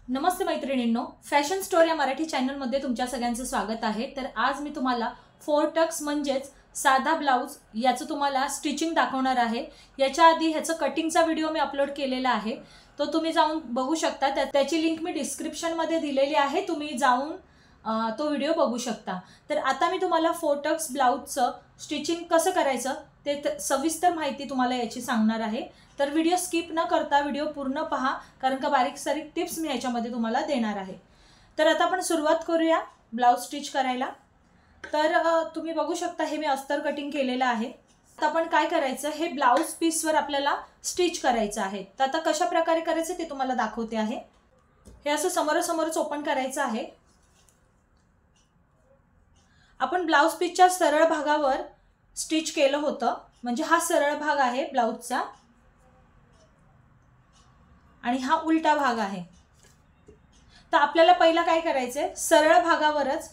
नमस्ते मैत्रिणींनो, fashion story या मराठी चॅनलमध्ये तुमच्या सगळ्यांचं स्वागत आहे। तर आज मी तुम्हाला फोर टक्स म्हणजेच साधा ब्लाउज याचं तुम्हाला स्टिचिंग दाखवणार आहे। याच्या आधी ह्याचं कटिंगचा व्हिडिओ मी अपलोड केलेला आहे, तो तुम्ही जाऊन बघू शकता। त्याची लिंक मी डिस्क्रिप्शनमध्ये दिलेली आहे, तुम्ही जाऊन तो व्हिडिओ बघू शकता। तर आता मी तुम्हाला फोर टक्स ब्लाउजचं स्टिचिंग कसं करायचं ते सविस्तर माहिती तुम्हाला याची सांगणार आहे। तर व्हिडिओ स्किप न करता व्हिडिओ पूर्ण पहा, कारण का बारीक सारीक टिप्स मी याच्यामध्ये तुम्हाला देणार आहे। तर आता आपण सुरुवात करूया ब्लाउज स्टिच करायला। तर तुम्ही बघू शकता हे मी अस्तर कटिंग केलेलं आहे। आता आपण काय करायचं, हे ब्लाउज पीसवर आपल्याला स्टिच करायचं आहे। तर आता कशा प्रकारे करायचं ते तुम्हाला दाखवते आहे। हे असं समोरासमोरच ओपन करायचं आहे। आपण ब्लाउज पीसच्या सरळ भागावर स्टिच केलं होतं, म्हणजे हा सरळ भाग आहे ब्लाउजचा आणि हा उलटा भाग आहे। तर आपल्याला पहिला काय करायचंय, सरळ भागावरच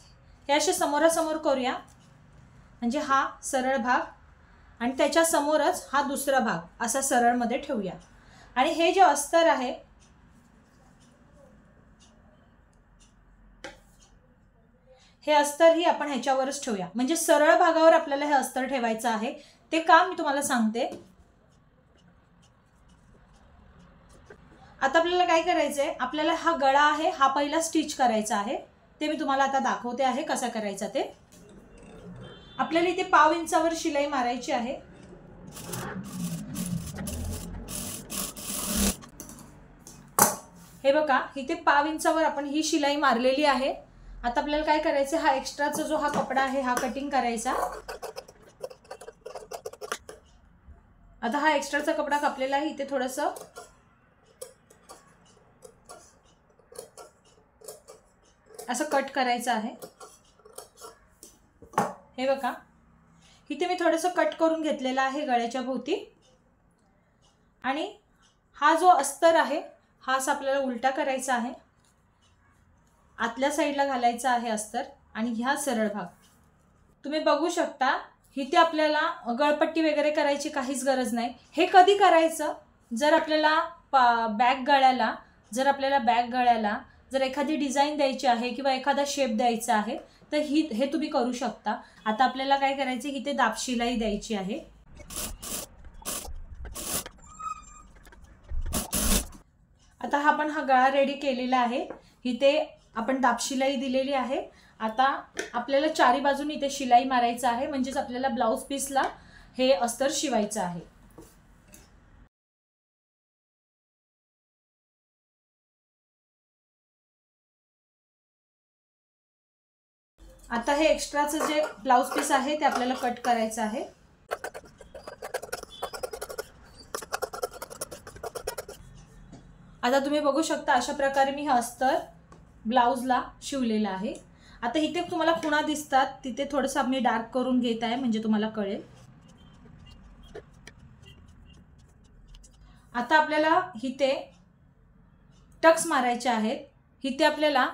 हे असे समोरासमोर करूया, म्हणजे हा सरळ भाग आणि त्याच्या समोरच हा दुसरा भाग असा सरळ मध्ये ठेवूया। आणि हे जे अस्तर आहे हे अस्तर ही आपण ह्याच्यावरच ठेवूया, म्हणजे सरळ भागावर आपल्याला हे अस्तर ठेवायचं आहे। ते काम मी तुम्हाला सांगते। आता आपल्याला काय करायचंय, आपल्याला हा गळा आहे हा पहिला स्टिच करायचा आहे। ते मी तुम्हाला आता दाखवते आहे कसा करायचा ते। आपल्याला इथे पाव इंचावर शिलाई मारायची आहे। हे बघा, इथे पाव इंचावर आपण ही शिलाई मारलेली आहे। आता आपल्याला काय करायचं, हा एक्स्ट्राचा जो हा कपडा आहे हा कटिंग करायचा। आता हा एक्स्ट्राचा कपडा कापलेला आहे, इथे थोडंसं असं कट करायचं आहे। हे बघा, इथे मी थोडंसं कट करून घेतलेला आहे गळ्याच्या भोवती। आणि हा जो अस्तर आहे हा असा आपल्याला उलटा करायचा आहे, आतल्या साईडला घालायचा आहे अस्तर। आणि ह्या सरळ भाग तुम्ही बघू शकता, इथे आपल्याला गळपट्टी वगैरे करायची काहीच गरज नाही। हे कधी करायचं, जर आपल्याला बॅक गळ्याला जर एखादी डिझाइन द्यायची आहे किंवा एखादा शेप द्यायचा आहे तर हे तुम्ही करू शकता। आता आपल्याला काय करायचं, इथे दाब शिलाई द्यायची आहे। आता आपण हा गळा रेडी केलेला आहे, इथे आपण दाब शिलाई दिलेली आहे। आता आपल्याला चारी बाजूने इथे शिलाई मारायचं आहे, म्हणजेच आपल्याला ब्लाउज पीसला हे अस्तर शिवायचं आहे। आता हे एक्स्ट्राचं जे ब्लाउज पीस आहे ते आपल्याला कट करायचं आहे। आता तुम्ही बघू शकता अशा प्रकारे मी हे अस्तर ब्लाउजला शिवलेलं आहे। आता इथे तुम्हाला खुणा दिसतात, तिथे थोडंसं मी डार्क करून घेत आहे म्हणजे तुम्हाला कळेल। आता आपल्याला इथे टक्स मारायचे आहेत। इथे आपल्याला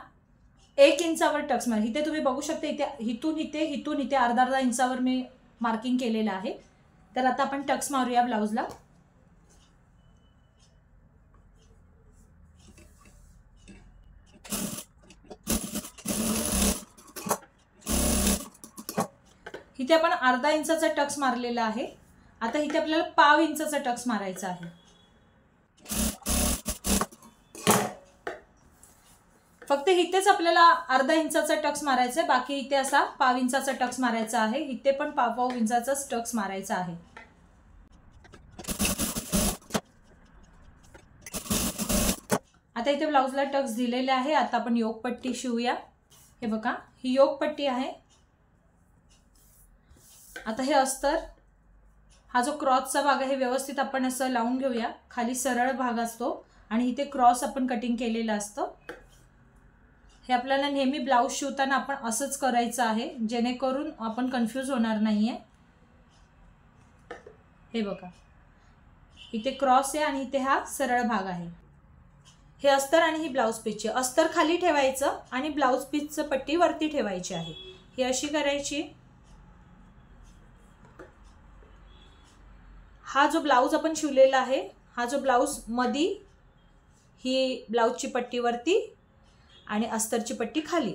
1 इंचावर टक्स मार, इथे तुम्ही बघू शकता, इथून इथे अर्धा इंचावर मी मार्किंग केलेलं आहे। तर आता आपण टक्स मारूया ब्लाउजला। इथे आपण अर्धा इंचाचा टक्स मारलेला आहे। आता इथे आपल्याला पाव इंचाचा टक्स मारायचा आहे। फक्त इथेच आपल्याला अर्धा इंचाचा टक्स मारायचा आहे, बाकी इथे असा पाव इंचाचा टक्स मारायचा आहे। इथे पण पाव इंचाचा टक्स मारायचा आहे। आता इथे ब्लाउजला टक्स दिलेले आहे। आता आपण योगपट्टी शिवूया। हे बघा, ही योगपट्टी आहे। आता हे अस्तर, हा जो क्रॉसचा भाग आहे व्यवस्थित आपण असं लावून घेऊया। खाली सरळ भाग असतो आणि इथे क्रॉस आपण कटिंग केलेलं असतं। हे आपल्याला नेहमी ब्लाउज शिवताना आपण असंच करायचं आहे, जेणेकरून आपण कन्फ्यूज होणार नाहीये। हे बघा, इथे क्रॉस आहे आणि इथे हा सरळ भाग आहे। हे अस्तर आणि ही ब्लाउज पीसची, अस्तर खाली ठेवायचं आणि ब्लाउज पीसचं पट्टी वरती ठेवायची आहे। ही अशी करायची। हा जो ब्लाउज आपण शिवलेला आहे, हा जो ब्लाउज मधी ही ब्लाऊजची पट्टी वरती आणि अस्तरची पट्टी खाली.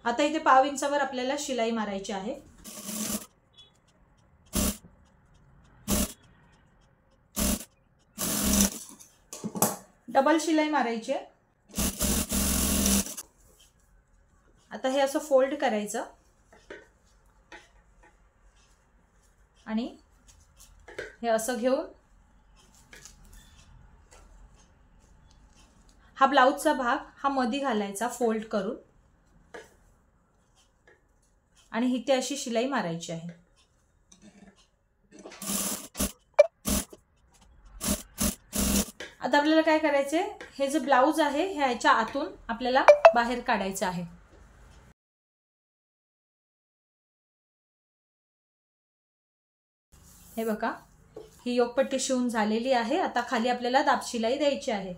आता इथे 1/2 इंचावर आपल्याला शिलाई मारायची आहे. डबल शिलाई मारायची आहे. आता हे असं फोल्ड करायचं आणि हे असं घेऊन हा ब्लाऊजचा भाग हा मध्ये घालायचा फोल्ड करून आणि इथे अशी शिलाई मारायची आहे. आता आपल्याला काय करायचे, हे जे ब्लाऊज आहे ह्याच्या आतून आपल्याला बाहेर काढायचं आहे. हे बघा, ही योगपट्टी शिवून झालेली आहे. आता खाली आपल्याला दाब शिलाई द्यायची आहे.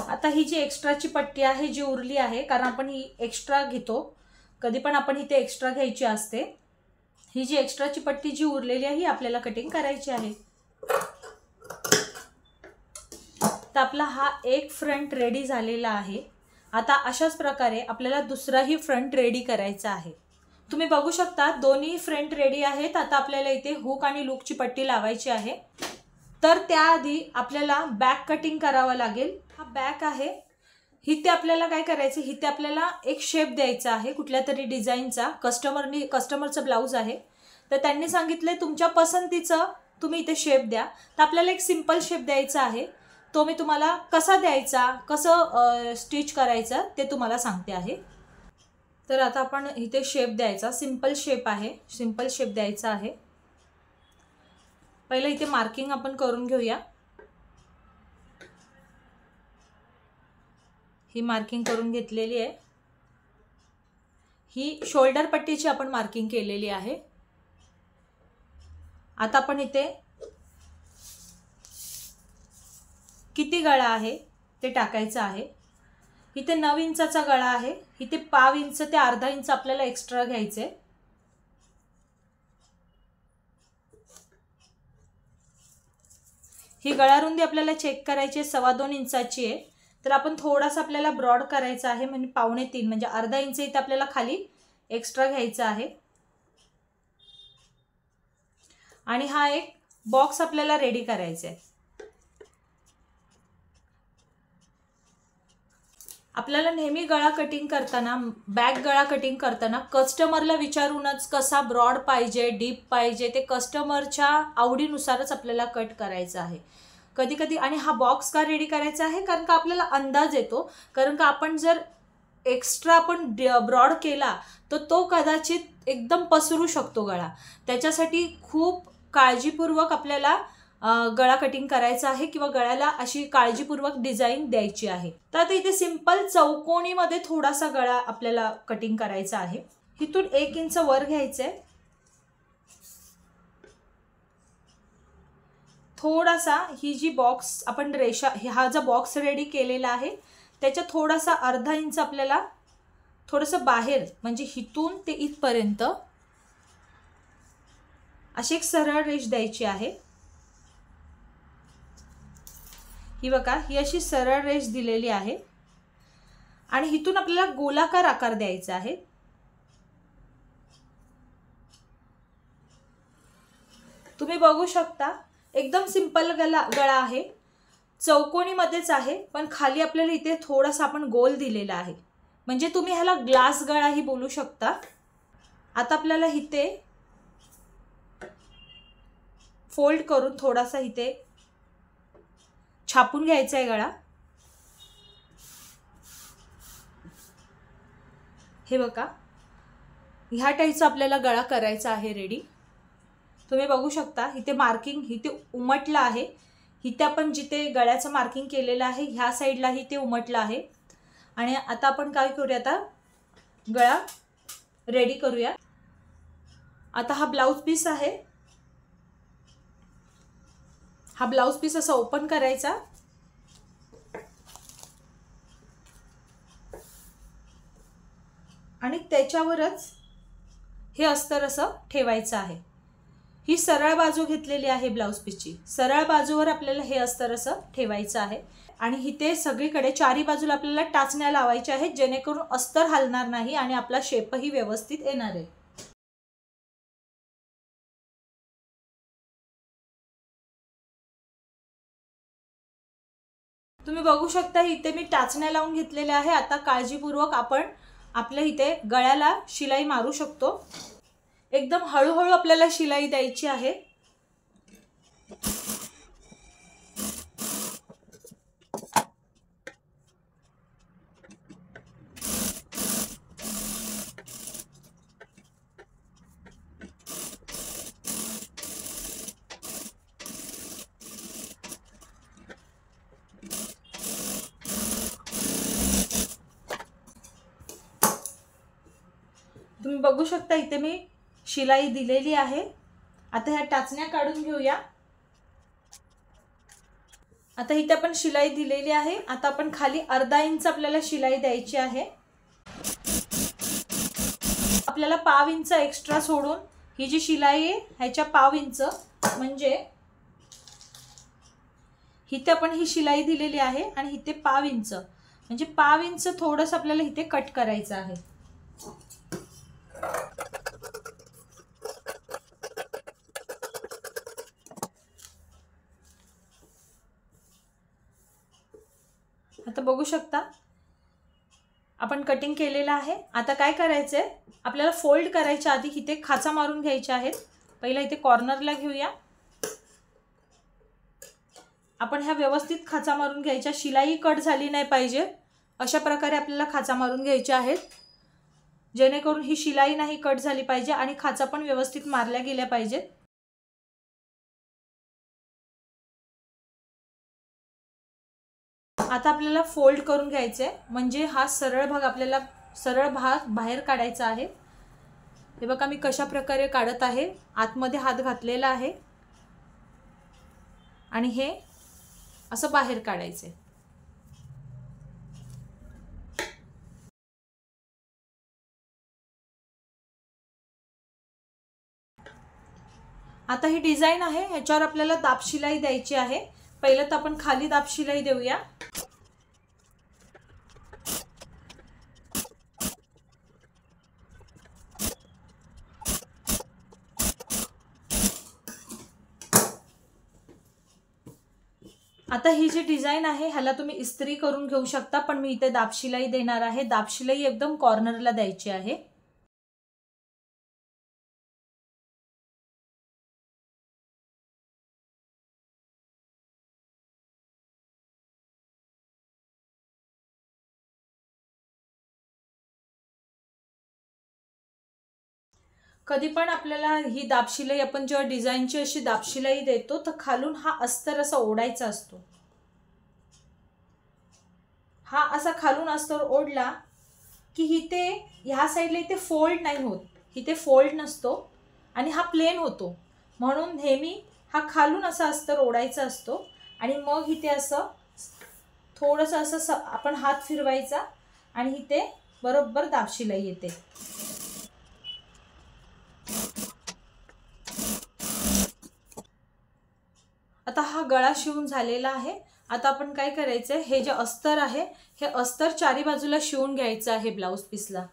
आता ही जी एक्स्ट्राची पट्टी आहे जी उरली आहे, कारण आपण ही एक्स्ट्रा घेतो, कधी पण आपण इथे एक्स्ट्रा घ्यायची असते. ही जी एक्स्ट्राची पट्टी जी उरलेली आहे ही आपल्याला कटिंग करायची आहे. तर आपला हा एक फ्रंट रेडी झालेला आहे. आता अशाच प्रकारे आपल्याला दुसराही फ्रंट रेडी करायचा आहे. तुम्ही बघू शकता दोन्ही फ्रंट रेडी आहेत. आता आपल्याला इथे हुक आणि लूपची पट्टी लावायची आहे. तर त्याआधी आपल्याला बॅक कटिंग करावं लागेल. हा बॅक आहे, इथे आपल्याला काय करायचं, इथे आपल्याला एक शेप द्यायचा आहे कुठल्या तरी डिझाईनचा. कस्टमरचं ब्लाऊज आहे, तर त्यांनी सांगितलंय तुमच्या पसंतीचं तुम्ही इथे शेप द्या. तर आपल्याला एक सिंपल शेप द्यायचा आहे. तो मी तुम्हाला कसा द्यायचा, कसं स्टिच करायचं ते तुम्हाला सांगते आहे. तर आता आपण इथे शेप द्यायचा, सिंपल शेप आहे, सिंपल शेप द्यायचा आहे. पहिलं इथे मार्किंग आपण करून घेऊया. ही मार्किंग करून घेतलेली आहे. ही शोल्डर पट्टीची आपण मार्किंग केलेली आहे. आता आपण इथे किती गळा आहे ते टाकायचं आहे. इथे 9 इंचाचा गळा आहे, इथे 1/2 इंच ते अर्धा इंच आपल्याला एक्स्ट्रा घ्यायचे. ही गळा रुंदी आपल्याला चेक करायची 2.25 इंचाची आहे. तर आपण थोडासा आपल्याला ब्रॉड करायचा आहे, म्हणजे 2.25 म्हणजे अर्धा इंच इथे आपल्याला खाली एक्स्ट्रा घ्यायचा आहे. आणि हा एक बॉक्स आपल्याला रेडी करायचा आहे. आपल्याला नेहमी गळा कटिंग करताना, बॅक गळा कटिंग करताना कस्टमरला विचारूनच कसा ब्रॉड पाहिजे, डीप पाहिजे, ते कस्टमरच्या आवडीनुसारच आपल्याला कट करायचं आहे. कधी कधी आणि हा बॉक्स का रेडी करायचा आहे, कारण का आपल्याला अंदाज येतो, कारण का आपण जर एक्स्ट्रा आपण ब्रॉड केला तर तो कदाचित एकदम पसरू शकतो गळा. त्याच्यासाठी खूप काळजीपूर्वक आपल्याला गळा कटिंग करायचा आहे किंवा गळ्याला अशी काळजीपूर्वक डिझाईन द्यायची आहे. तर आता इथे सिंपल चौकोनीमध्ये थोडासा गळा आपल्याला कटिंग करायचा आहे. इथून 1 इंच वर घ्यायचंय. थोडासा ही जी बॉक्स आपण रेषा, हा जो बॉक्स रेडी केलेला आहे त्याच्या थोडासा अर्धा इंच आपल्याला थोडंसं बाहेर, म्हणजे इथून ते इथपर्यंत अशी एक सरळ रेष द्यायची आहे. ही बघा, ही अशी सरळ रेष दिलेली आहे आणि इथून आपल्याला गोलाकार आकार द्यायचा आहे. तुम्ही बघू शकता एकदम सिंपल गळा आहे, चौकोनीमध्येच आहे, पण खाली आपल्याला इथे थोडासा आपण गोल दिलेला आहे, म्हणजे तुम्ही ह्याला ग्लास गळाही बोलू शकता. आता आपल्याला इथे फोल्ड करून थोडासा इथे छापून घ्यायचा आहे गळा. हे बघा, ह्या टाईपचा आपल्याला गळा करायचा आहे रेडी. तुम्ही बघू शकता इथे मार्किंग इथे उमटलं आहे. इथे आपण जिथे गळ्याचं मार्किंग केलेलं आहे ह्या साईडलाही ते उमटलं आहे. आणि आता आपण काय करूया, आता गळा रेडी करूया. आता हा ब्लाउज पीस आहे, हा ब्लाउज पीस असा ओपन करायचा आणि त्याच्यावरच हे अस्तर असं ठेवायचं आहे. ही सरळ बाजू घेतलेली आहे ब्लाऊज पीसची. सरळ बाजूवर आपल्याला हे अस्तर असं ठेवायचं आहे आणि इथे सगळीकडे चारी बाजूला आपल्याला टाचण्या लावायच्या आहेत, जेणेकरून अस्तर हलणार नाही आणि आपला शेपही व्यवस्थित येणार आहे. तुम्ही बघू शकता इथे मी टाचण्या लावून घेतलेल्या आहे. आता काळजीपूर्वक आपण आपल्या इथे गळ्याला शिलाई मारू शकतो. एकदम हळूहळू आपल्याला शिलाई द्यायची आहे. तुम्ही बघू शकता इथे मी शिलाई दिलेली आहे. आता ह्या टाचण्या काढून घेऊया. आता इथे आपण शिलाई दिलेली आहे. आता आपण खाली अर्धा इंच आपल्याला शिलाई द्यायची आहे. आपल्याला पाव इंच एक्स्ट्रा सोडून ही जी शिलाई आहे ह्याच्या पाव इंच, म्हणजे इथे आपण ही शिलाई दिलेली आहे आणि इथे पाव इंच, म्हणजे पाव इंच थोडंसं आपल्याला इथे कट करायचं आहे. आता बघू शकता आपण कटिंग केलेलं आहे. आता काय करायचंय, आपल्याला फोल्ड करायच्या आधी इथे खाचा मारून घ्यायच्या आहेत. पहिला इथे कॉर्नरला घेऊया. आपण ह्या व्यवस्थित खाचा मारून घ्यायच्या. शिलाई कट झाली नाही पाहिजे अशा प्रकारे आपल्याला खाचा मारून घ्यायच्या आहेत, जेणेकरून ही शिलाई नाही कट झाली पाहिजे आणि खाचा पण व्यवस्थित मारल्या गेल्या पाहिजेत. आता आपल्याला फोल्ड करून घ्यायचे, म्हणजे हा सरळ भाग बाहेर काढायचा आहे. हे बघा मी कशा प्रकारे काढत आहे. आतमध्ये हात घातलेला आहे आणि हे असं बाहेर काढायचे. आता ही डिझाइन आहे, ह्याच्यावर आपल्याला दाब शिलाई द्यायची आहे. पहिलं तर आपण खाली दाब शिलाई देऊया. आता ही जी डिझाइन आहे ह्याला तुम्ही इस्त्री करून घेऊ शकता, पण मी इथे दाब शिलाई देणार आहे. दाब शिलाई एकदम कॉर्नरला द्यायची आहे. कधी पण आपल्याला ही दाब शिलाई आपण जेव्हा डिझाइनची अशी दाब शिलाई देतो तर खालून हा अस्तर असा ओढायचा असतो. हा असा खालून अस्तर ओढला की इथे ह्या साईडला इथे फोल्ड नाही होत, इथे फोल्ड नसतो आणि हा प्लेन होतो. म्हणून नेहमी हा खालून असा अस्तर ओढायचा असतो आणि मग इथे असं थोडंसं असं आपण हात फिरवायचा आणि इथे बरोबर दाब शिलाई येते. आता हा गळा शिवून झालेला आहे. आता आपण काय करायचंय, हे जे अस्तर आहे हे अस्तर चारी बाजूला शिवून घ्यायचं आहे ब्लाउज पीसला.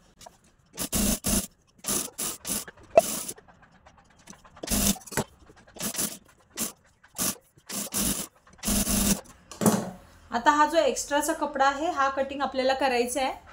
आता हा जो एक्स्ट्राचा कपडा आहे हा कटिंग आपल्याला करायचा आहे.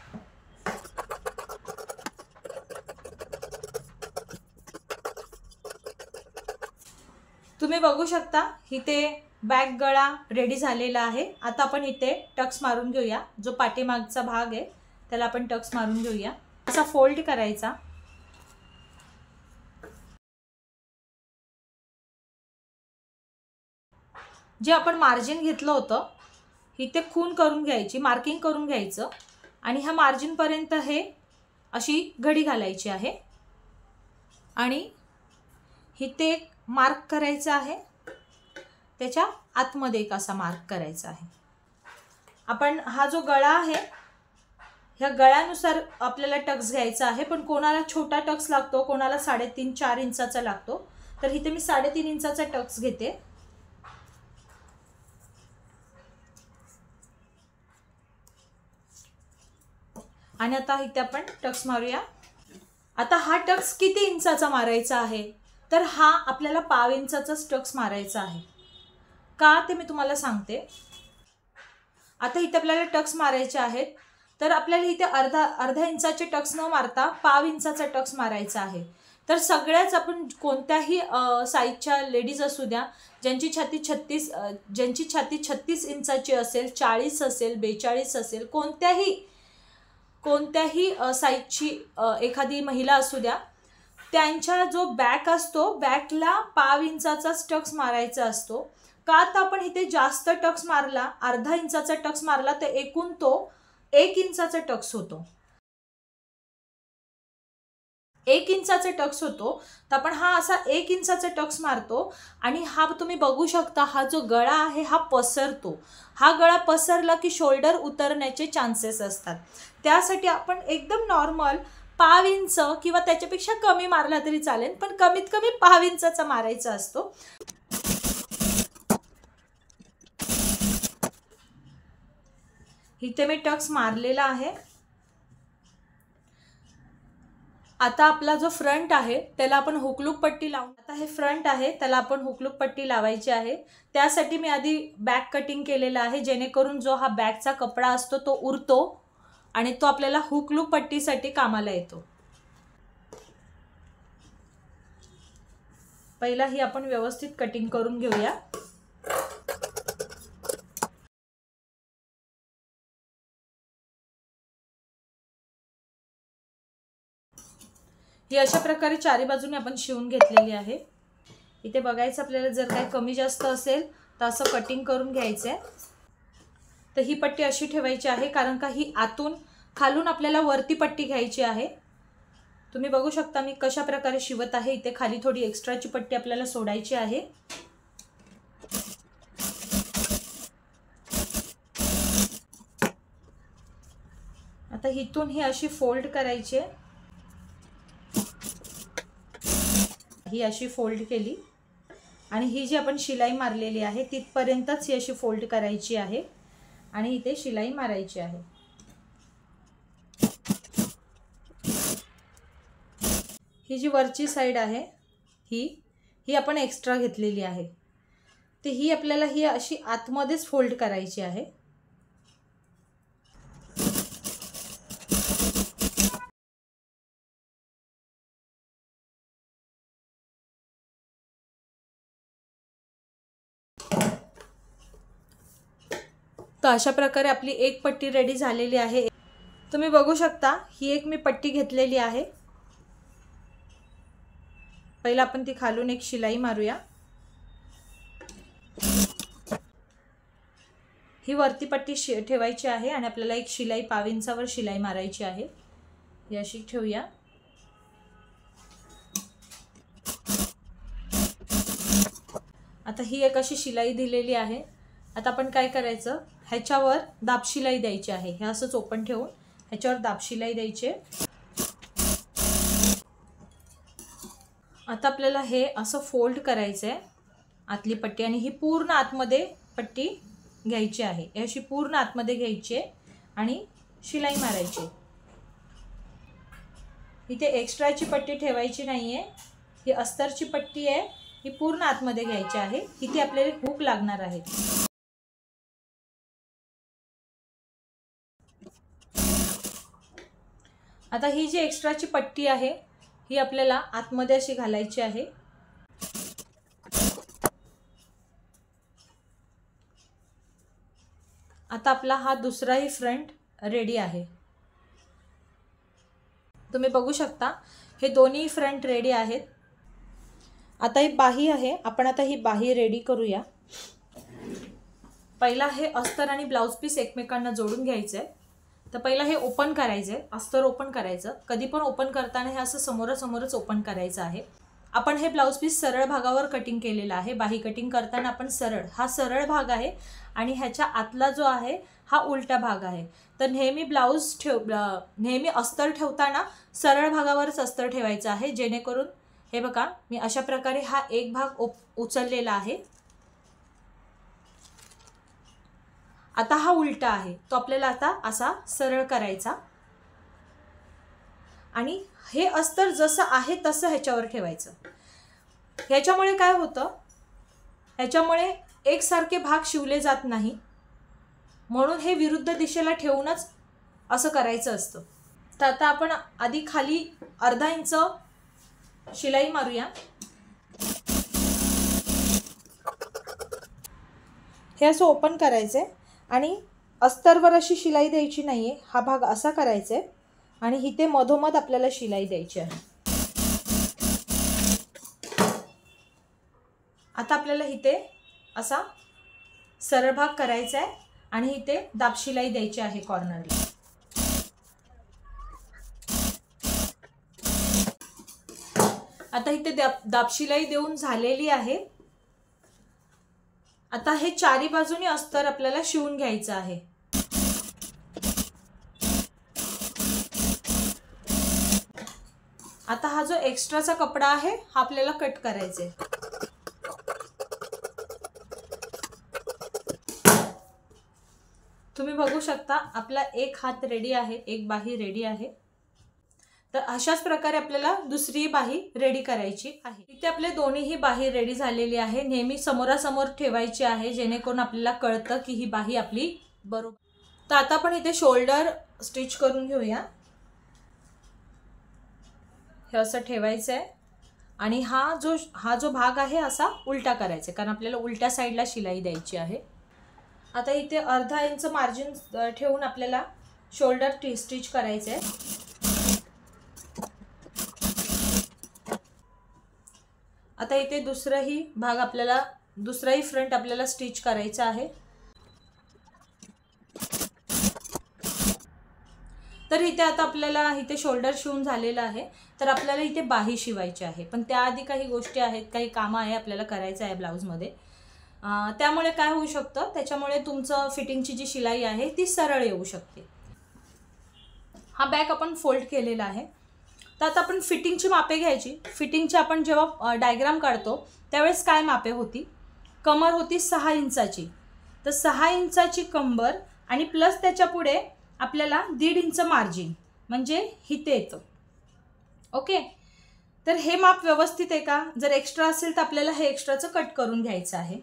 तुम्ही बघू शकता इथे बॅक गळा रेडी झालेला आहे. आता आपण इथे टक्स मारून घेऊया. जो पाठीमागचा भाग आहे त्याला आपण टक्स मारून घेऊया. असा फोल्ड करायचा. जे आपण मार्जिन घेतलं होतं इथे खून करून घ्यायची, मार्किंग करून घ्यायचं आणि ह्या मार्जिन पर्यंत हे अशी घडी घालायची आहे आणि इथे एक मार्क करायचा आहे, त्याच्या आतमध्ये एक असा मार्क करायचा आहे. आपण हा जो गळा आहे ह्या गळ्यानुसार आपल्याला टक्स घ्यायचा आहे, पण कोणाला छोटा टक्स लागतो, कोणाला 3.5-4 इंचाचा लागतो. तर इथे मी 3.5 इंचाचा टक्स घेते आणि आता इथे आपण टक्स मारूया। आता हा टक्स किती इंचाचा मारायचा आहे, तर हा आपल्याला 1/2 इंचाचा टक्स मारायचा आहे। का ते मी तुम्हाला सांगते। आता इथे आपल्याला टक्स मारायचे आहेत, तर आपल्याला इथे अर्धा इंचाचे टक्स न मारता 1/2 इंचाचा टक्स मारायचा आहे। तर सगळ्याच आपण कोणत्याही साईजच्या लेडीज असू द्या, ज्यांची छाती 36 इंचाची असेल, 40 असेल, 42 असेल, कोणत्याही साईजची एखादी महिला असू द्या, त्यांचा जो बॅक असतो, बॅकला 1/2 इंचाचा टक्स मारायचा असतो। का तर आपण इथे जास्त टक्स मारला, अर्धा इंचाचा टक्स मारला, तर एकूण तो 1 इंचाचा टक्स होतो। 1 इंचाचा टक्स होतो, तर आपण हा असा 1 इंचाचा टक्स मारतो आणि हा तुम्ही बघू शकता, हा जो गळा आहे हा पसरतो। हा गळा पसरला की शोल्डर उतरण्याचे चान्सेस असतात। त्यासाठी आपण एकदम नॉर्मल 1/2 इंच किंवा त्याच्यापेक्षा कमी मारला तरी चालेल, पण कमीत कमी 1/2 इंचाचा मारायचा असतो। इथे मी टक्स मारलेला आहे। आता आपला जो फ्रंट आहे त्याला आपण हुकलूक पट्टी लावून, आता हे फ्रंट आहे त्याला आपण हुकलूक पट्टी लावायची आहे। त्यासाठी मी आधी बॅक कटिंग केलेला आहे, जेणेकरून जो हा बॅकचा कपडा असतो तो उरतो आणि तो आपल्याला हुकलूक पट्टीसाठी कामाला येतो। पहिला ही आपण व्यवस्थित कटिंग करून घेऊया। ही अशा प्रकारे चारी बाजूने आपण शिवून घेतलेली आहे। इथे बघायचं आपल्याला, जर काही कमी जास्त असेल तर असं कटिंग करून घ्यायचं आहे। तर ही पट्टी अशी ठेवायची आहे, कारण का ही आतून खालून आपल्याला वरती पट्टी घ्यायची आहे। तुम्ही बघू शकता मी कशा प्रकारे शिवत आहे। इथे खाली थोडी एक्स्ट्राची पट्टी आपल्याला सोडायची आहे। आता इथून ही अशी फोल्ड करायची आहे, ही अशी फोल्ड केली आणि ही जी आपण शिलाई मारलेली आहे तिथपर्यंतच ही अशी फोल्ड करायची आहे आणि इथे शिलाई मारायची आहे। ही जी वरची साइड आहे ही आपण एक्स्ट्रा घेतलेली आहे, तर ही आपल्याला ही अशी आतमध्येच फोल्ड करायची आहे। तर अशा प्रकारे आपली एक पट्टी रेडी झालेली आहे। तुम्ही बघू शकता ही एक मी पट्टी घेतलेली आहे। पहिला आपण ती खालून एक शिलाई मारूया। ही वरती पट्टी ठेवायची आहे आणि आपल्याला एक शिलाई 1/2 इंचावर शिलाई मारायची आहे। ही अशी ठेवूया। आता ही एक अशी शिलाई दिलेली आहे। आता आपण काय करायचं, ह्याच्यावर दाब शिलाई द्यायची आहे। हे असंच ओपन ठेवून ह्याच्यावर दाब शिलाई द्यायची। आता आपल्याला हे असं फोल्ड करायचं आहे आतली पट्टी, आणि ही पूर्ण आतमध्ये पट्टी घ्यायची आहे। ही अशी पूर्ण आतमध्ये घ्यायची आहे आणि शिलाई मारायची। इथे एक्स्ट्राची पट्टी ठेवायची नाहीये, ही अस्तरची पट्टी आहे, ही पूर्ण आतमध्ये घ्यायची आहे। इथे आपल्याला हुक लागणार आहे। आता ही जी एक्स्ट्राची पट्टी आहे ही आपल्याला आतमध्ये अशी घालायची आहे। आता आपला हा दुसराही फ्रंट रेडी आहे। तुम्ही बघू शकता हे दोन्ही फ्रंट रेडी आहेत। आता ही बाही आहे, आपण आता ही बाही रेडी करूया। पहिला हे अस्तर आणि ब्लाउज पीस एकमेकांना जोडून घ्यायचंय। तर पहिला हे ओपन करायचंय, अस्तर ओपन करायचं। कधी पण ओपन करताना हे असं समोरासमोरच ओपन करायचं आहे। आपण हे ब्लाउज पीस सरळ भागावर कटिंग केलेलं आहे। बाही कटिंग करताना आपण हा सरळ भाग आहे आणि ह्याच्या आतला जो आहे हा उलटा भाग आहे। तर नेहमी अस्तर ठेवताना सरळ भागावरच अस्तर ठेवायचं आहे, जेणेकरून हे बघा, मी अशा प्रकारे हा एक भाग उचललेला आहे. आता हा उलटा आहे, तो आपल्याला आता असा सरळ करायचा आणि हे अस्तर जसं आहे तसं ह्याच्यावर ठेवायचं. ह्याच्यामुळे काय होतं, ह्याच्यामुळे एकसारखे भाग शिवले जात नाही, म्हणून हे विरुद्ध दिशेला ठेवूनच असं करायचं असतं. तर आता आपण आधी खाली अर्धा इंच शिलाई मारूया. हे असं ओपन करायचं आणि अस्तरवर अशी शिलाई द्यायची नाहीये, हा भाग असा करायचा आहे आणि इथे मधोमध आपल्याला शिलाई द्यायची आहे. आता आपल्याला इथे असा सरळ भाग करायचा आहे आणि इथे दाब शिलाई द्यायची आहे कॉर्नरला. आता इथे दाब शिलाई देऊन झालेली आहे. आता हे चारी बाजूनी अस्तर आपल्याला शिवून घ्यायचं आहे. आता हा जो एक्स्ट्राचा कपडा आहे हा आपल्याला कट करायचा आहे. तुम्ही बघू शकता आपला एक हात रेडी आहे, एक बाही रेडी आहे. तर अशाच प्रकारे आपल्याला दुसरी बाही रेडी करायची आहे. इथे आपले दोन्हीही बाही रेडी झालेली आहे. नेहमी समोरासमोर ठेवायची आहे जेणेकरून आपल्याला कळतं की ही बाही आपली बरोबर. तर आता आपण इथे शोल्डर स्टिच करून घेऊया. हे असं ठेवायचं आहे आणि हा जो भाग आहे असा उलटा करायचा, कारण आपल्याला उलट्या साईडला शिलाई द्यायची आहे. आता इथे अर्धा इंच मार्जिन ठेवून आपल्याला शोल्डर स्टिच करायचं आहे. आता इथे दुसराही फ्रंट आपल्याला स्टिच करायचा आहे. तर इथे आता आपल्याला इथे शोल्डर शिवून झालेला आहे. तर आपल्याला इथे बाही शिवायची आहे, पण त्याआधी काही गोष्टी आहेत, काही कामं आहे आपल्याला करायचं आहे ब्लाऊजमध्ये. त्यामुळे काय होऊ शकतं, त्याच्यामुळे तुमचं फिटिंगची जी शिलाई आहे ती सरळ येऊ शकते. हा बॅक आपण फोल्ड केलेला आहे. तर आता आपण फिटिंगची मापे घ्यायची. फिटिंगची आपण जेव्हा डायग्राम काढतो त्यावेळेस काय मापे होती, कमर होती 6 इंचाची. तर 6 इंचाची कंबर आणि प्लस त्याच्या पुढे आपल्याला 1.5 इंच मार्जिन म्हणजे इथे येतं. ओके, तर हे माप व्यवस्थित आहे का? जर एक्स्ट्रा असेल तर आपल्याला हे एक्स्ट्राचं कट करून घ्यायचं आहे.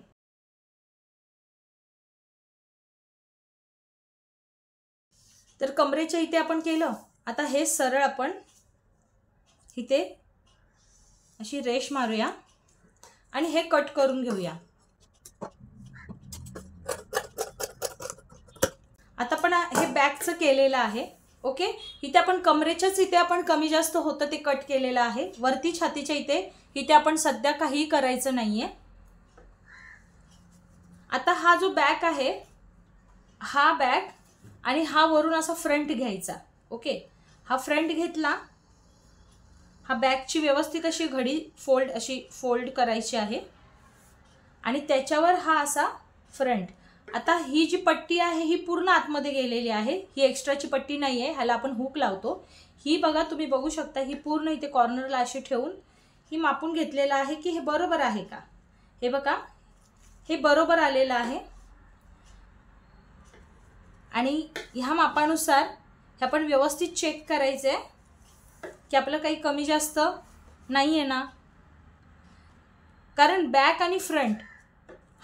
तर कमरेच्या इथे आपण केलं. आता हे सरळ आपण इथे अशी रेष मारूया आणि हे कट करून घेऊया. आता आपण हे बॅकचं केलेलं आहे. ओके, इथे आपण कमरेच्याच इथे आपण कमी जास्त होतं ते कट केलेलं आहे. वरती छातीच्या इथे आपण सध्या काहीही करायचं नाहीये. आता हा जो बॅक आहे, हा बॅक आणि हा वरून असा फ्रंट घ्यायचा. ओके, हा फ्रंट घेतला. हा बॅकची व्यवस्थित अशी घडी फोल्ड करायची आहे आणि त्याच्यावर हा असा फ्रंट. आता ही जी पट्टी आहे ही पूर्ण आतमध्ये गेलेली आहे, ही एक्स्ट्राची पट्टी नाही आहे, ह्याला आपण हुक लावतो. ही बघा, तुम्ही बघू शकता, ही पूर्ण इथे कॉर्नरला अशी ठेवून ही मापून घेतलेलं आहे की हे बरोबर आहे का. हे बघा, हे बरोबर आलेलं आहे आणि ह्या मापानुसार हे आपण व्यवस्थित चेक करायचं आहे की आपलं काही कमी जास्त नाही आहे ना. कारण बॅक आणि फ्रंट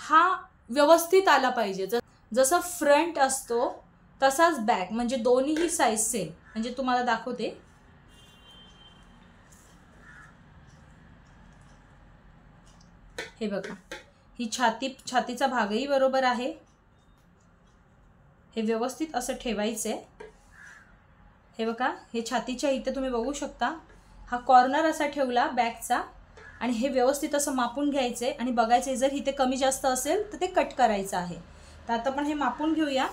हा व्यवस्थित आला पाहिजे. जसं फ्रंट असतो तसाच बॅक, म्हणजे दोन्हीही साईज सेम. म्हणजे तुम्हाला दाखवते. हे बघा, ही छातीचा भागही बरोबर आहे. हे व्यवस्थित असं ठेवायचंय. हे बघा, हे छातीच्या इथे तुम्ही बघू शकता, हा कॉर्नर असा ठेवला बॅकचा आणि हे व्यवस्थित असं मापून घ्यायचे आणि बघायचे जर इथे कमी जास्त असेल तर ते कट करायचं आहे. तर आता आपण हे मापून घेऊया.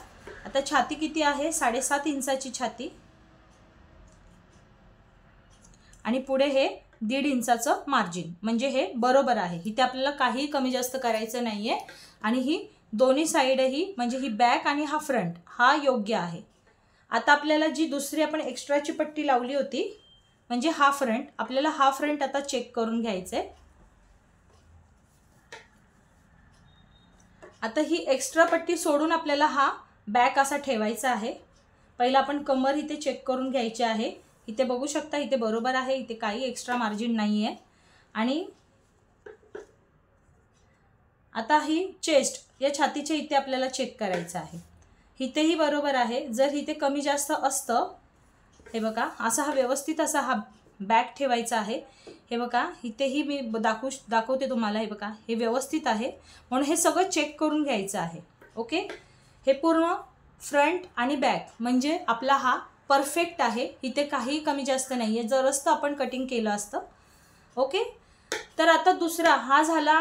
आता छाती किती आहे, 7.5 इंचाची छाती आणि पुढे हे 1.5 इंचाचं मार्जिन, म्हणजे हे बरोबर आहे. इथे आपल्याला काही कमी जास्त करायचं नाहीये आणि ही दोन्ही साईडही म्हणजे ही बॅक आणि हा फ्रंट हा योग्य आहे. आता आपल्याला जी दुसरी आपण एक्स्ट्राची पट्टी लावली होती म्हणजे हा फ्रंट. आपल्याला हा फ्रंट आता चेक करून घ्यायचा आहे. आता ही एक्स्ट्रा पट्टी सोडून आपल्याला हा बॅक असा ठेवायचा आहे. पहिला आपण कमर इथे चेक करून घ्यायची आहे. इथे बघू शकता, इथे बरोबर आहे, इथे काही एक्स्ट्रा मार्जिन नाही आहे. आणि आता ही चेस्ट या छातीच्या इथे आपल्याला चेक करायचं आहे. इथेही बरोबर आहे. जर इथे कमी जास्त असतं, हे बघा असा हा व्यवस्थित असा हा बॅक ठेवायचा आहे. हे बघा इथेही मी दाखवते तुम्हाला. हे बघा हे व्यवस्थित आहे, म्हणून हे सगळं चेक करून घ्यायचं आहे. ओके, हे पूर्ण फ्रंट आणि बॅक म्हणजे आपला हा परफेक्ट आहे. इथे काही कमी जास्त नाही आहे. जर असतं आपण कटिंग केलं असतं. ओके, तर आता दुसरा हा झाला.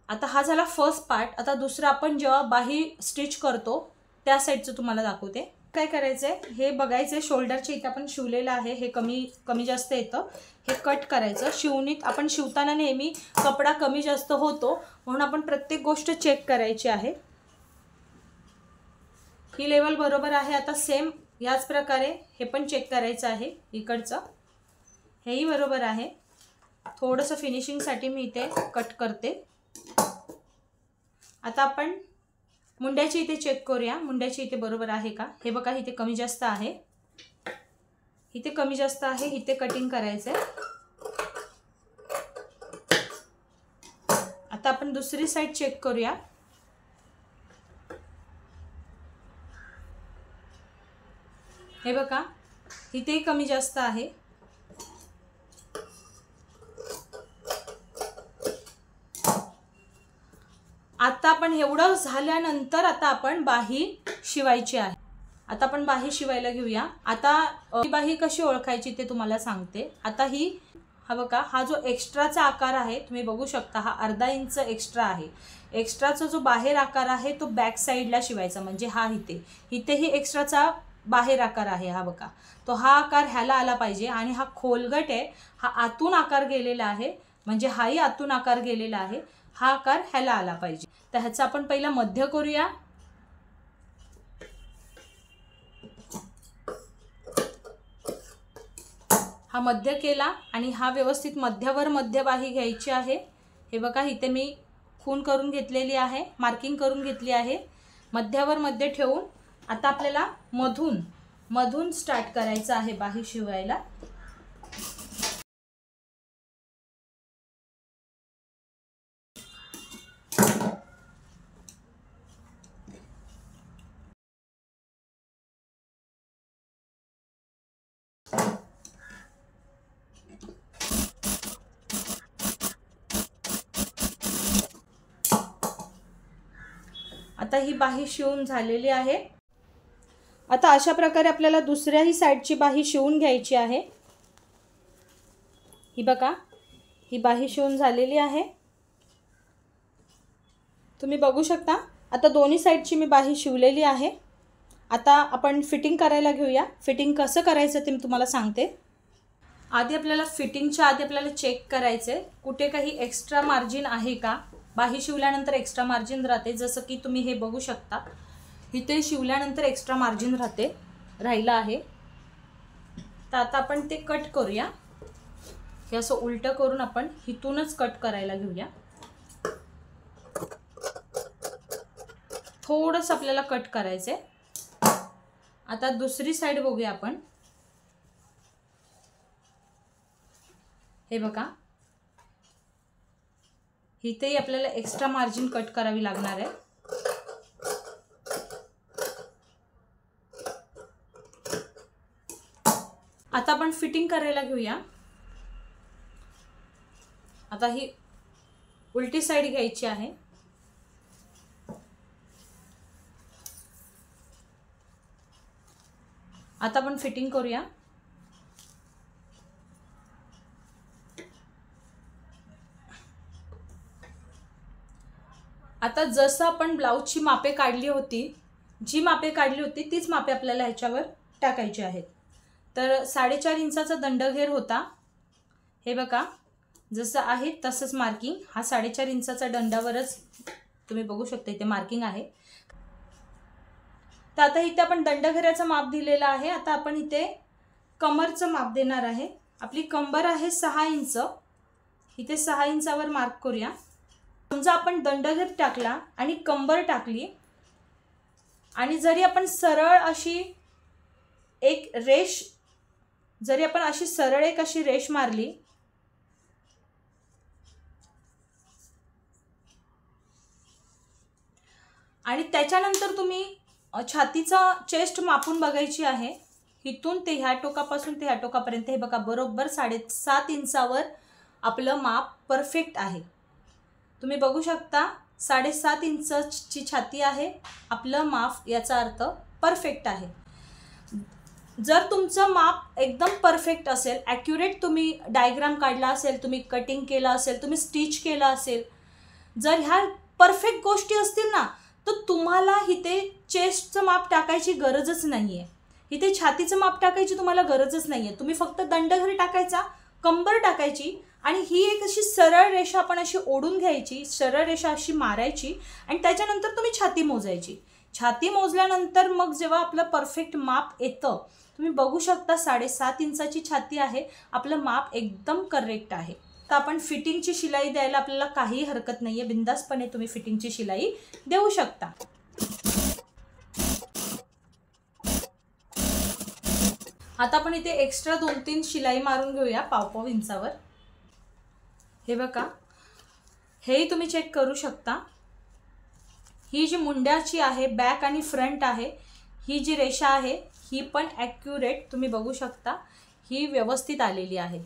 आता हा झाला फर्स्ट पार्ट. आता दुसरा आपण जेव्हा बाही स्टिच करतो त्या साईडचं तुम्हाला दाखवते. काय करायचं आहे, हे बघायचं आहे शोल्डरच्या इथे आपण शिवलेलं आहे, हे कमी जास्त येतं, हे कट करायचं. शिवणीत आपण शिवताना नेहमी कपडा कमी जास्त होतो, म्हणून आपण प्रत्येक गोष्ट चेक करायची आहे. ही लेवल बरोबर आहे. आता सेम याच प्रकारे हे पण चेक करायचं आहे. इकडचं हेही बरोबर आहे. थोडंसं फिनिशिंगसाठी मी इथे कट करते. आता आपण मुंड्याची इथे चेक करूया. मुंड्याची इथे बरोबर आहे का. हे बघा इथे कमी जास्त आहे, इथे कमी जास्त आहे, इथे कटिंग करायचं आहे. आता आपण दुसरी साईड चेक करूया. हे बघा इथे कमी जास्त आहे. आता आपण एवढं झाल्यानंतर आता आपण बाही शिवायची आहे. आता आपण बाही शिवायला घेऊया. आता ही बाही कशी ओळखायची ते तुम्हाला सांगते. आता ही हा बघा हा जो एक्स्ट्राचा आकार आहे तुम्ही बघू शकता, हा अर्धा इंच एक्स्ट्रा आहे. एक्स्ट्राचा जो बाहेर आकार आहे तो बॅक साईडला शिवायचा, म्हणजे हा इथेही एक्स्ट्राचा बाहेर आकार आहे. हा बघा तो हा आकार ह्याला आला पाहिजे. आणि हा खोलगट आहे, हा आतून आकार गेलेला आहे, म्हणजे हाही आतून आकार गेलेला आहे. हा आकार ह्याला आला पाहिजे. तर ह्याचा आपण पहिला मध्य करूया. हा मध्य केला आणि हा व्यवस्थित मध्यावर मध्यबाही घ्यायची आहे. हे बघा इथे मी खून करून घेतलेली आहे, मार्किंग करून घेतली आहे. मध्यावर मध्य ठेवून आता आपल्याला मधून स्टार्ट करायचं आहे बाही शिवायला. आता ही बाही शिवून झालेली आहे. आता अशा प्रकारे आपल्याला दुसऱ्याही साईडची बाही शिवून घ्यायची आहे. ही बघा ही बाही शिवून झालेली आहे, तुम्ही बघू शकता. आता दोन्ही साईडची मी बाही शिवलेली आहे. आता आपण फिटिंग करायला घेऊया. फिटिंग कसं करायचं ते मी तुम्हाला सांगते. आधी आपल्याला फिटिंगच्या आधी आपल्याला चेक करायचं आहे कुठे काही एक्स्ट्रा मार्जिन आहे का. बाही शिवल्यानंतर एक्स्ट्रा मार्जिन राहते, जसं की तुम्ही हे बघू शकता. इथे शिवल्यानंतर एक्स्ट्रा मार्जिन राहिलं आहे. तर आता आपण ते कट करूया. हे असं उलटं करून आपण इथूनच कट करायला घेऊया. थोडंसं आपल्याला कट करायचं आहे. आता दुसरी साईड बघूया आपण. हे बघा इथेही आपल्याला एक्स्ट्रा मार्जिन कट करावी लागणार आहे. आता आपण फिटिंग करायला घेऊया. आता ही उलटी साईड घ्यायची आहे. आता आपण फिटिंग करूया. आता जसं आपण ब्लाउजची मापे काढली होती, जी मापे काढली होती तीच मापे आपल्याला ह्याच्यावर टाकायची आहेत. तर 4.5 इंचाचा दंडघेर होता. हे बघा जसं आहे तसंच मार्किंग. हा 4.5 इंचाचा दंडावरच तुम्ही बघू शकता इथे मार्किंग आहे. तर आता इथे आपण दंडघेराचं माप दिलेलं आहे. आता आपण इथे कमरचं माप देणार आहे। आपली कंबर आहे 6 इंच, इथे 6 इंचावर मार्क करूया। समजा आपण दंडघेर टाकला आणि कंबर टाकली आणि जरी आपण सरळ अशी एक रेष, जरी आपण अशी सरळ एक अशी रेष मारली आणि त्याच्यानंतर तुम्ही छातीचा चेस्ट मापून बघायची आहे। इथून ते ह्या टोकापासून ते ह्या टोकापर्यंत हे बघा बरोबर 7.5 इंचावर आपलं माप परफेक्ट आहे। तुम्ही बघू शकता 7.5 इंचची छाती आहे, आपलं माप याचा अर्थ परफेक्ट आहे। जर तुमचं माप एकदम परफेक्ट असेल, ॲक्युरेट तुम्ही डायग्राम काढला असेल, तुम्ही कटिंग केलं असेल, तुम्ही स्टिच केलं असेल, जर ह्या परफेक्ट गोष्टी असतील ना, तर तुम्हाला इथे चेस्टचं माप टाकायची गरजच नाही आहे, इथे छातीचं माप टाकायची तुम्हाला गरजच नाही आहे। तुम्ही फक्त दंडघेर टाकायचा, कंबर टाकायची आणि ही एक अशी सरळ रेषा आपण अशी ओढून घ्यायची, सरळ रेषा अशी मारायची आणि त्याच्यानंतर तुम्ही छाती मोजायची। छाती मोजल्यानंतर मग जेव्हा आपलं परफेक्ट माप येतं, तुम्ही बघू शकता 7.5 इंचाची छाती आहे, आपलं माप एकदम करेक्ट आहे। तर आपण फिटिंगची शिलाई द्यायला आपल्याला काही हरकत नाही आहे, बिंदासपणे तुम्ही फिटिंगची शिलाई देऊ शकता। आता आपण इथे एक्स्ट्रा 2-3 शिलाई मारून घेऊया पाव इंचावर। हे बघा, हेही तुम्ही चेक करू शकता। ही जी मुंड्याची आहे, बॅक आणि फ्रंट आहे, ही जी रेषा आहे ही पण ॲक्युरेट तुम्ही बघू शकता, ही व्यवस्थित आलेली आहे।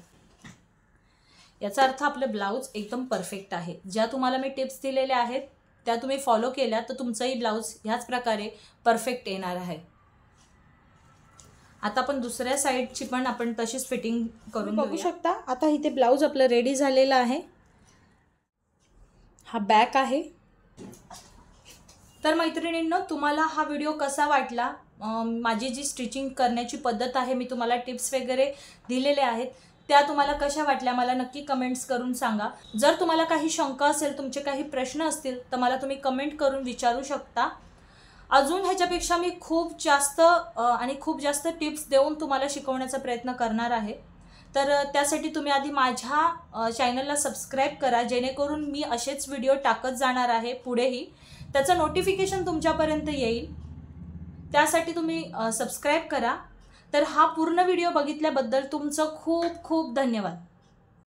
याचा अर्थ आपलं ब्लाउज एकदम परफेक्ट आहे। ज्या तुम्हाला मी टिप्स दिलेल्या आहेत त्या तुम्ही फॉलो केल्या तर तुमचंही ब्लाउज ह्याच प्रकारे परफेक्ट येणार आहे। आता आपण दुसऱ्या साईडची पण आपण तशीच फिटिंग करून बघू शकता। आता इथे ब्लाउज आपलं रेडी झालेला आहे, हा बॅक आहे। तर मैत्रिणींनो, तुम्हाला हा व्हिडिओ कसा वाटला? माझी जी स्टिचिंग करण्याची पद्धत आहे, मी तुम्हाला टिप्स वगैरे दिलेले आहेत, त्या तुम्हाला कशा वाटल्या मला नक्की कमेंट्स करून सांगा। जर तुम्हाला काही शंका असेल, तुमचे काही प्रश्न असतील तर मला तुम्ही कमेंट करून विचारू शकता। अजून ह्याच्यापेक्षा मी खूप जास्त टिप्स देऊन तुम्हाला शिकवण्याचा प्रयत्न करणार आहे। तर त्यासाठी तुम्ही आधी माझ्या चॅनलला सबस्क्राईब करा, जेणेकरून मी असेच व्हिडिओ टाकत जाणार आहे पुढेही, त्याचं नोटिफिकेशन तुमच्यापर्यंत येईल। त्यासाठी तुम्ही सबस्क्राईब करा। तर हा पूर्ण व्हिडिओ बघितल्याबद्दल तुमचं खूप खूप धन्यवाद।